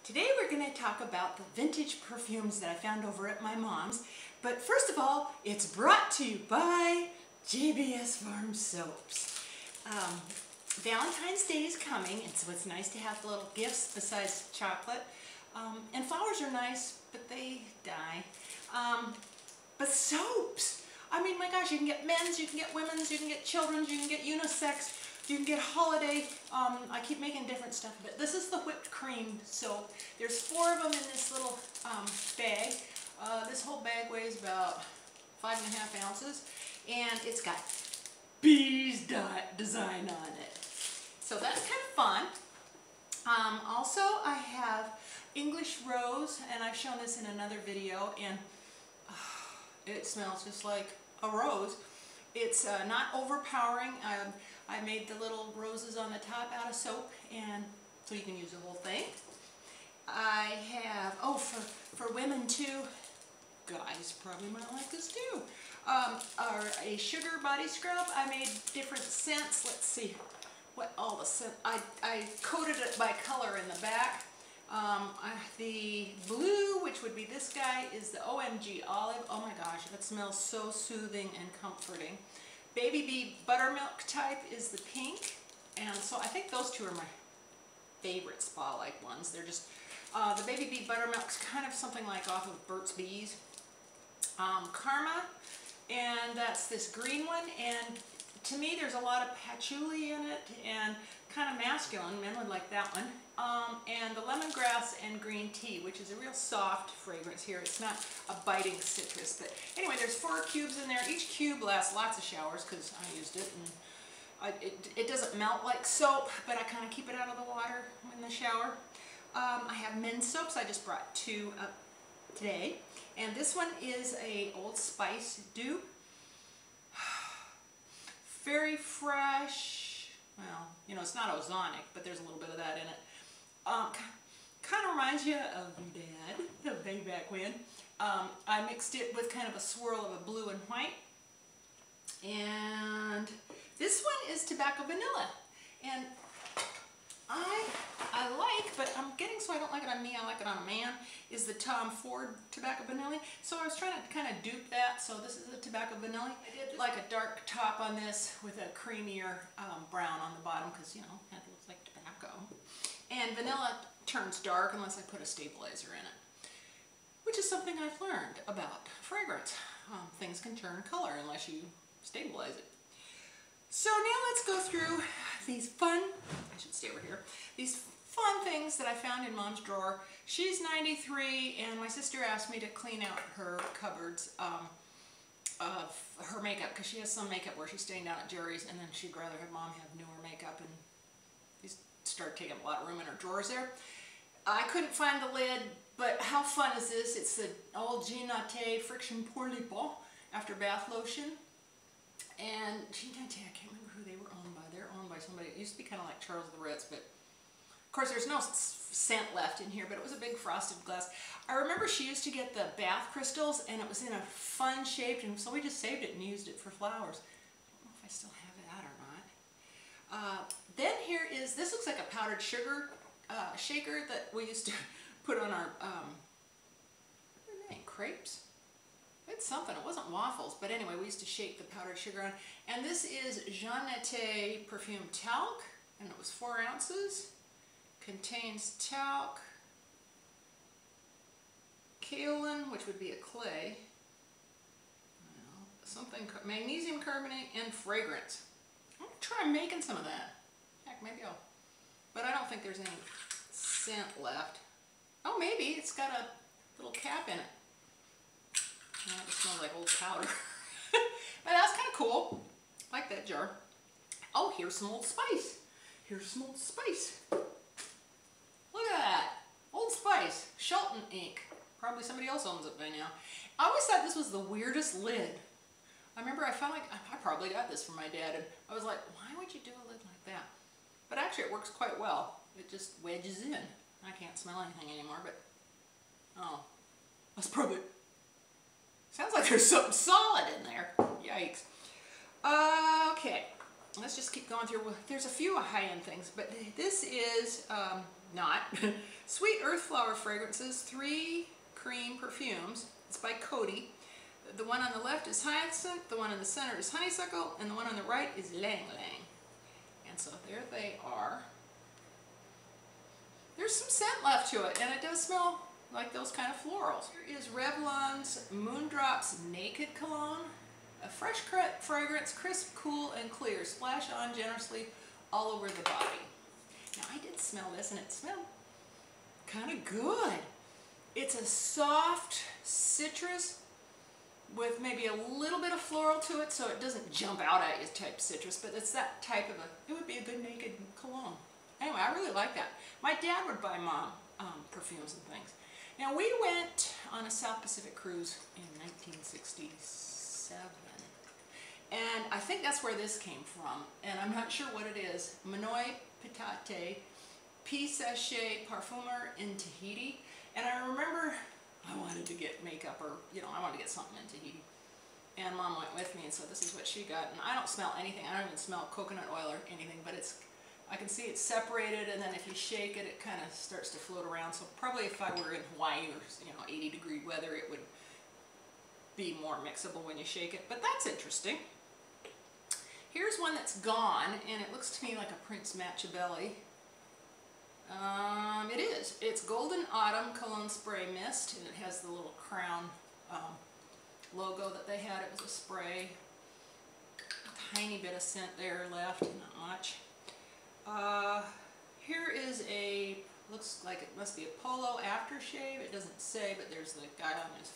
Today we're going to talk about the vintage perfumes that I found over at my mom's. But first of all, it's brought to you by JBS Farm Soaps. Valentine's Day is coming, and so it's nice to have little gifts besides chocolate. And flowers are nice, but they die. But soaps! I mean, my gosh, you can get men's, you can get women's, you can get children's, you can get unisex, you can get holiday. I keep making different stuff, but this is the whipped cream soap. There's 4 of them in this little bag. This whole bag weighs about 5.5 ounces, and it's got bees design on it. So that's kind of fun. Also, I have English Rose, and I've shown this in another video, and it smells just like a rose. It's not overpowering. I made the little roses on the top out of soap, and so you can use the whole thing. I have, oh, for women too, guys probably might like this too, a sugar body scrub. I made different scents. Let's see what all the scent. I coded it by color in the back. The blue, which would be this guy, is the OMG Olive. Oh my gosh, that smells so soothing and comforting. Baby Bee Buttermilk type is the pink, and so I think those two are my favorite spa-like ones. They're just, the Baby Bee Buttermilk's kind of something like off of Burt's Bees. Karma, and that's this green one, and to me there's a lot of patchouli in it, and kind of masculine. Men would like that one. And the lemongrass and green tea, which is a real soft fragrance here. It's not a biting citrus, but anyway, there's 4 cubes in there. Each cube lasts lots of showers because I used it, and it doesn't melt like soap, but I kind of keep it out of the water in the shower. I have men's soaps. I just brought 2 up today, and this one is a Old Spice dupe. Very fresh. Well, you know, it's not ozonic, but there's a little bit of that in it. Kind of reminds you of your dad, way back when. I mixed it with kind of a swirl of a blue and white. And this one is tobacco vanilla. And I like, but I'm getting so I don't like it on me, I like it on a man, is the Tom Ford tobacco vanilla. So I was trying to kind of dupe that. So this is the tobacco vanilla. I did like a dark top on this with a creamier brown on the bottom because, you know, it looks like tobacco. And vanilla turns dark unless I put a stabilizer in it, which is something I've learned about fragrance. Things can turn color unless you stabilize it. So now let's go through these fun, I should stay over here, these fun things that I found in Mom's drawer. She's 93, and my sister asked me to clean out her cupboards of her makeup, because she has some makeup where she's staying down at Jerry's, and then she'd rather have Mom have newer makeup, and these started taking up a lot of room in her drawers there. I couldn't find the lid, but how fun is this? It's the old Jean Naté Friction Pour Les Pans After Bath Lotion. And Jean Naté, I can't remember who they were owned by. They're owned by somebody. It used to be kind of like Charles the Ritz, but of course there's no scent left in here, but it was a big frosted glass. I remember she used to get the bath crystals, and it was in a fun shape, and so we just saved it and used it for flowers. I don't know if I still have that or not. Then here is, this looks like a powdered sugar shaker that we used to put on our, what are they, crepes? It's something, it wasn't waffles, but anyway, we used to shake the powdered sugar on. And this is Jean Naté Perfume Talc, and it was 4 ounces. Contains talc, kaolin, which would be a clay, well, something, magnesium carbonate, and fragrance. I'm going to try making some of that. Heck, maybe I'll, but I don't think there's any scent left. Oh, maybe, it's got a little cap in it. Oh, it smells like old powder. But that's kind of cool. I like that jar. Oh, here's some Old Spice. Here's some Old Spice. Look at that. Old Spice. Shelton ink. Probably somebody else owns it by now. I always thought this was the weirdest lid. I remember I felt like I probably got this from my dad, and I was like, why would you do a lid like that? But actually it works quite well. It just wedges in. I can't smell anything anymore, but oh, that's probably, sounds like there's something solid in there. Yikes. Okay, let's just keep going through. There's a few high-end things, but this is not. Sweet Earth Flower Fragrances, 3 cream perfumes. It's by Coty. The one on the left is hyacinth, the one in the center is honeysuckle, and the one on the right is lang lang. And so there they are. There's some scent left to it, and it does smell like those kind of florals. Here is Revlon's Moondrops Naked Cologne. A fresh fragrance, crisp, cool, and clear. Splash on generously all over the body. Now I did smell this, and it smelled kind of good. It's a soft citrus with maybe a little bit of floral to it, so it doesn't jump out at you type citrus, but it's that type of it would be a good naked cologne. Anyway, I really like that. My dad would buy Mom perfumes and things. Now we went on a South Pacific cruise in 1967, and I think that's where this came from, and I'm not sure what it is. Monoi Pitate, Pitate Parfumer in Tahiti, and I remember I wanted to get makeup, or I wanted to get something in Tahiti, and Mom went with me, and so this is what she got. And I don't smell anything. I don't even smell coconut oil or anything, but I can see it's separated, and then if you shake it, it kind of starts to float around. So probably if I were in Hawaii or 80-degree weather, it would be more mixable when you shake it. But that's interesting. Here's one that's gone, and it looks to me like a Prince Machiavelli. It is. It's Golden Autumn Cologne Spray Mist, and it has the little crown logo that they had. It was a spray. A tiny bit of scent there left, not much. Here is looks like it must be a Polo aftershave. It doesn't say, but there's the guy on his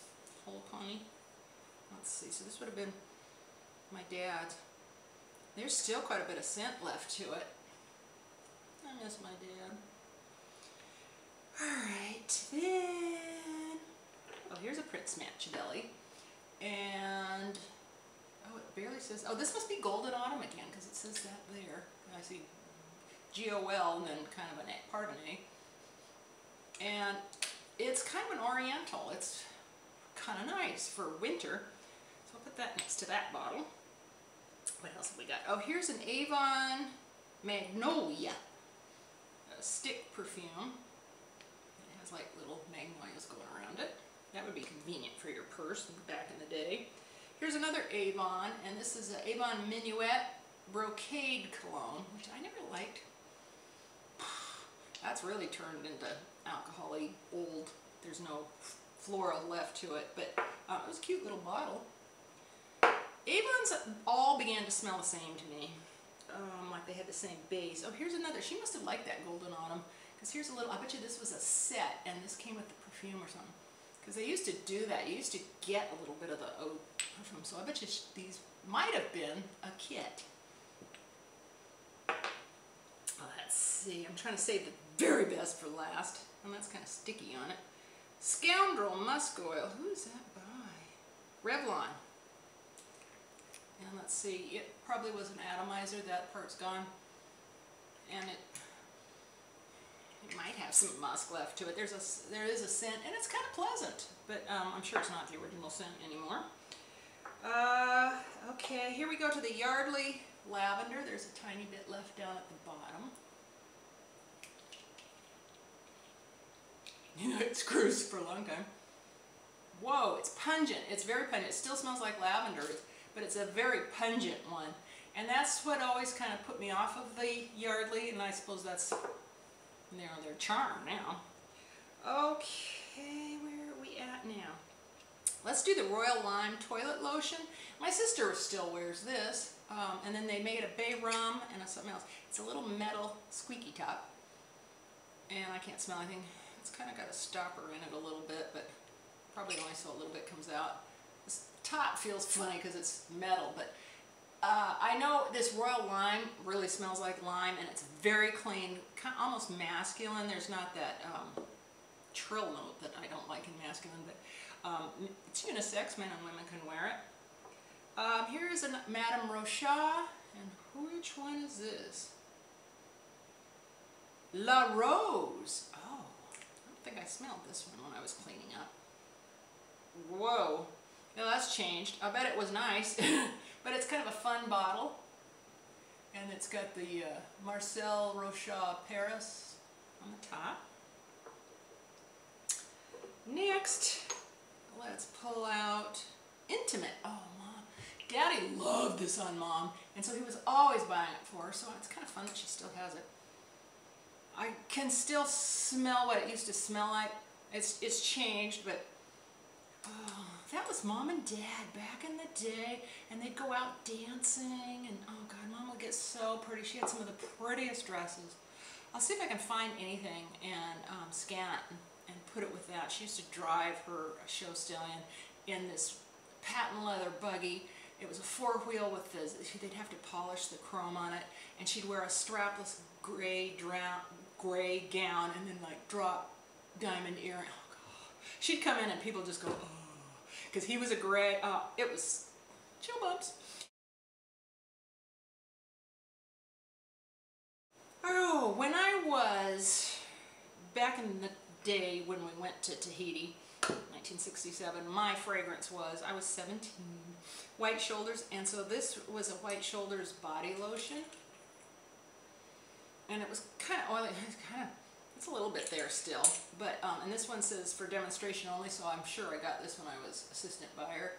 whole pony. Let's see, so this would have been my dad's. There's still quite a bit of scent left to it. I miss my dad. Alright, then, here's a Prince Machiavelli, and, it barely says, this must be Golden Autumn again, because it says that there. I see G-O-L and then kind of part of an A. And it's kind of an oriental. It's kind of nice for winter. So I'll put that next to that bottle. What else have we got? Oh, here's an Avon Magnolia stick perfume. It has like little magnolias going around it. That would be convenient for your purse back in the day. Here's another Avon, and this is an Avon Minuet Brocade Cologne, which I never liked. That's really turned into alcohol-y, old. There's no floral left to it, but it was a cute little bottle. Avon's all began to smell the same to me, like they had the same base. Oh, here's another. She must have liked that Golden Autumn, because here's a little, I bet you this was a set, and this came with the perfume or something. Because they used to do that. You used to get a little bit of the eau perfume, so I bet you these might have been a kit. Let's see, I'm trying to save the very best for last, and that's kind of sticky on it. Scoundrel Musk Oil. Who is that by? Revlon. And let's see, it probably was an atomizer. That part's gone, and it might have some musk left to it. There is a scent, and it's kind of pleasant, but I'm sure it's not the original scent anymore. Okay, here we go to the Yardley Lavender. There's a tiny bit left down at the bottom. It's cruised for a long time. Whoa, it's pungent. It's very pungent. It still smells like lavender, but it's a very pungent one. And that's what always kind of put me off of the Yardley, and I suppose that's their charm now. Okay, where are we at now? Let's do the Royal Lime Toilet Lotion. My sister still wears this, and then they made a bay rum and something else. It's a little metal squeaky top, and I can't smell anything. It's kind of got a stopper in it a little bit, but probably only so a little bit comes out. This top feels funny because it's metal, but I know this Royal Lime really smells like lime, and it's very clean, kind of almost masculine. There's not that trill note that I don't like in masculine, but it's unisex. Men and women can wear it. Here is a Madame Rocha, and which one is this? La Rose. Oh, I don't think I smelled this one when I was cleaning up. Whoa. Now that's changed. I bet it was nice. But it's kind of a fun bottle. And it's got the Marcel Rocha Paris on the top. Next, let's pull out Intimate. Oh, Mom. Daddy loved this on Mom, and so he was always buying it for her, so it's kind of fun that she still has it. I can still smell what it used to smell like. It's changed, but oh, that was Mom and Dad back in the day, and they'd go out dancing, and oh God, Mom would get so pretty. She had some of the prettiest dresses. I'll see if I can find anything and scan it and put it with that. She used to drive her show stallion in this patent leather buggy. It was a four-wheel with the, they'd have to polish the chrome on it, and she'd wear a strapless gray gown and then like drop diamond earring. Oh God. She'd come in and people just go, oh, because he was a gray, it was chill bumps. Oh, when I was, back in the day when we went to Tahiti, 1967, my fragrance was, I was 17, White Shoulders, and so this was a White Shoulders body lotion, and it was kind of oily, it's a little bit there still, but, and this one says for demonstration only, so I'm sure I got this when I was assistant buyer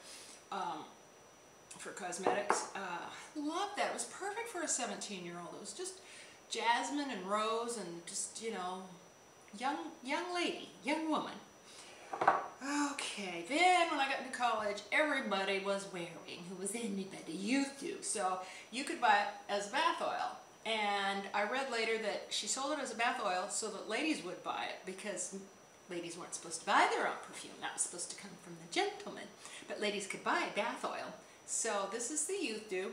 for cosmetics. Loved that. It was perfect for a 17-year-old. It was just jasmine and rose and just, you know, young lady, young woman. Okay, then when I got into college, everybody was wearing, who was anybody used to, so you could buy it as bath oil. And I read later that she sold it as a bath oil so that ladies would buy it, because ladies weren't supposed to buy their own perfume. That was supposed to come from the gentleman. But ladies could buy bath oil. So this is the Youth Dew.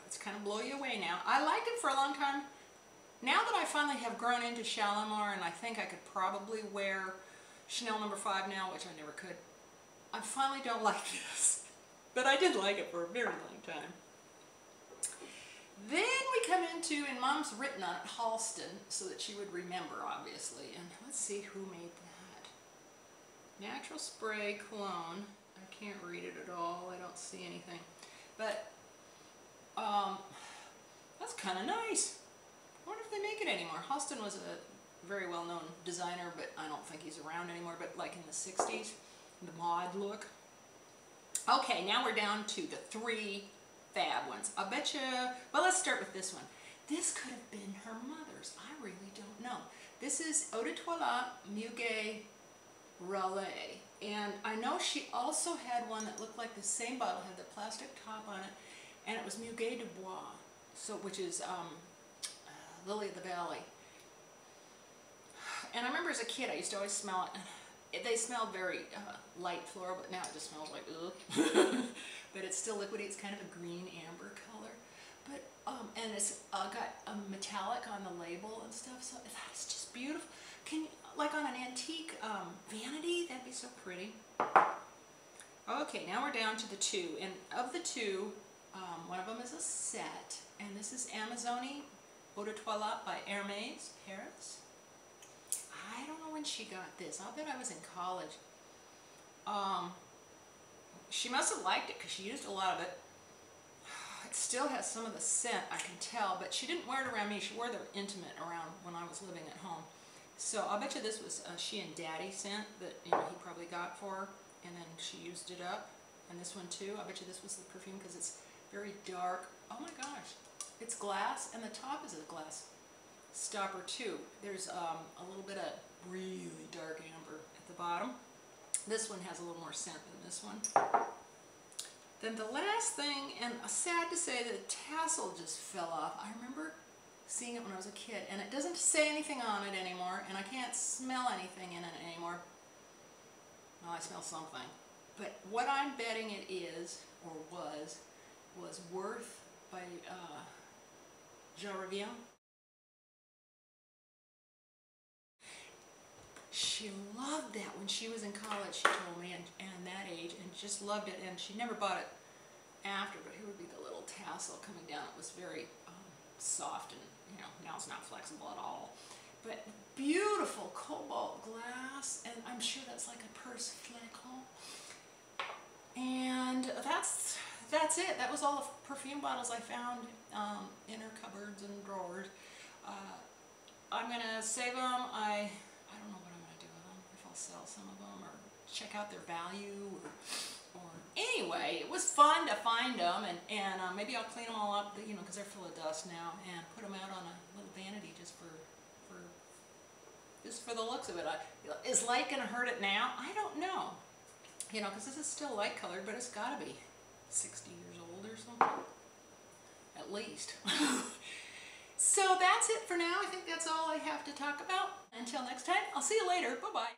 It's kind of blow you away now. I liked it for a long time. Now that I finally have grown into Shalimar, and I think I could probably wear Chanel No. 5 now, which I never could, I finally don't like this. But I did like it for a very long time. Then we come into, and Mom's written on it, Halston, so that she would remember, obviously. And let's see who made that. Natural Spray Cologne. I can't read it at all. I don't see anything. But, that's kind of nice. I wonder if they make it anymore. Halston was a very well-known designer, but I don't think he's around anymore, but like in the 60s, the mod look. Okay, now we're down to the 3 fab ones. I'll bet you, well, let's start with this one. This could have been her mother's. I really don't know. This is Eau de Toilette Muguet Relais. And I know she also had one that looked like the same bottle, had the plastic top on it, and it was Muguet de Bois, so, which is Lily of the Valley. And I remember as a kid, I used to always smell it. They smelled very light floral, but now it just smells like ugh. But it's still liquidy. It's kind of a green amber color. But and it's got a metallic on the label and stuff. So that's just beautiful. Can you, like on an antique vanity, that'd be so pretty. Okay, now we're down to the 2. And of the 2, one of them is a set, and this is Amazonie Eau de Toilette by Hermes, Paris. I don't know when she got this. I'll bet I was in college. She must have liked it because she used a lot of it. It still has some of the scent, I can tell, but she didn't wear it around me. She wore the Intimate around when I was living at home. So I'll bet you this was she and Daddy scent that, you know, he probably got for her, and then she used it up. And this one too. I bet you this was the perfume because it's very dark. Oh my gosh, it's glass, and the top is a glass stopper too. There's a little bit of really dark amber at the bottom. This one has a little more scent than this one. Then the last thing, and sad to say, the tassel just fell off. I remember seeing it when I was a kid, and it doesn't say anything on it anymore, and I can't smell anything in it anymore. Well, I smell something. But what I'm betting it is, or was Worth by Jean Revien. She loved that when she was in college, she told me, and that age, and just loved it, and she never bought it after, but here would be the little tassel coming down. It was very soft, and, you know, now it's not flexible at all. But beautiful cobalt glass, and I'm sure that's like a purse flacon. And that's it. That was all the perfume bottles I found in her cupboards and drawers. I'm going to save them. I don't know what I'm going to do with them, if I'll sell some of them or check out their value or anyway, it was fun to find them, and maybe I'll clean them all up, you know, because they're full of dust now, and put them out on a little vanity just for the looks of it. Is light going to hurt it now? I don't know, you know, because this is still light colored, but it's got to be 60 years old or something, at least. So that's it for now. I think that's all I have to talk about. Until next time, I'll see you later. Bye-bye.